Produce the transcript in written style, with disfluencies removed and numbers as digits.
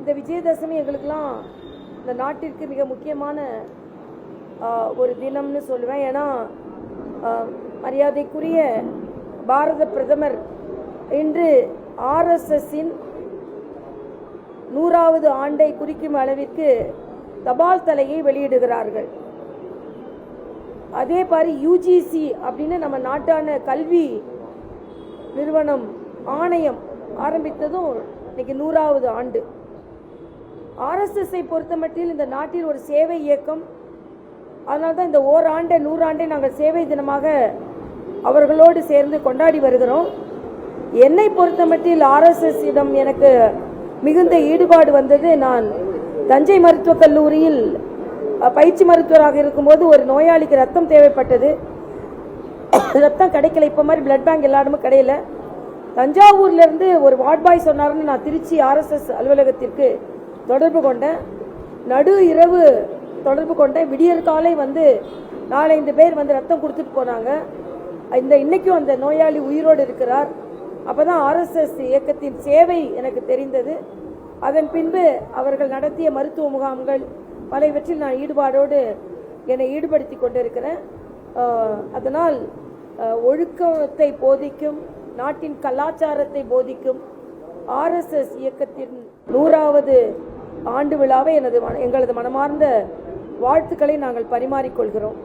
இந்த விஜயதசமி எங்களுக்கெல்லாம் இந்த நாட்டிற்கு மிக முக்கியமான ஒரு தினம்னு சொல்லுவேன். ஏன்னா மரியாதைக்குரிய பாரத பிரதமர் இன்று ஆர்எஸ்எஸ்ஸின் 100வது ஆண்டை குறிக்கும் அளவிற்கு தபால் தலையை வெளியிடுகிறார்கள். அதே மாதிரி யுஜிசி அப்படின்னு நம்ம நாட்டான கல்வி நிறுவனம் ஆணையம் ஆரம்பித்ததும் இன்னைக்கு 100வது ஆண்டு. ஆர்எஸ்எஸ்ஸை பொறுத்த மட்டில் இந்த நாட்டில் ஒரு சேவை இயக்கம். அதனால தான் இந்த ஓராண்டை 100 ஆண்டை நாங்கள் சேவை தினமாக அவர்களோடு சேர்ந்து கொண்டாடி வருகிறோம். என்னை பொறுத்த மட்டில் ஆர்எஸ்எஸ் இடம் எனக்கு மிகுந்த ஈடுபாடு வந்தது. நான் தஞ்சை மருத்துவக் கல்லூரியில் பயிற்சி மருத்துவராக இருக்கும்போது ஒரு நோயாளிக்கு ரத்தம் தேவைப்பட்டது. ரத்தம் கிடைக்கல, இப்போ மாதிரி பிளட் பேங்க் எல்லா இடமும் கிடையல. தஞ்சாவூர்ல இருந்து ஒரு வார்ட் பாய் சொன்னாருன்னு நான் திருச்சி ஆர்எஸ்எஸ் அலுவலகத்திற்கு தொடர்பு கொண்டேன். நடு இரவு தொடர்பு கொண்டேன். விடியற் காலை வந்து 4-5 பேர் வந்து ரத்தம் கொடுத்துட்டு போனாங்க. இன்னைக்கும் அந்த நோயாளி உயிரோடு இருக்கிறார். அப்பதான் ஆர்எஸ்எஸ் இயக்கத்தின் சேவை எனக்கு தெரிந்தது. அதன் பின்பு அவர்கள் நடத்திய மருத்துவ முகாம்கள் பலவற்றில் நான் ஈடுபாடோடு என்னை ஈடுபடுத்தி கொண்டிருக்கிறேன். அதனால் ஒழுக்கத்தை போதிக்கும், நாட்டின் கலாச்சாரத்தை போதிக்கும் ஆர்எஸ்எஸ் இயக்கத்தின் 100வது ஆண்டு விழாவை எங்களது மனமார்ந்த வாழ்த்துக்களை நாங்கள் பரிமாறிக்கொள்கிறோம்.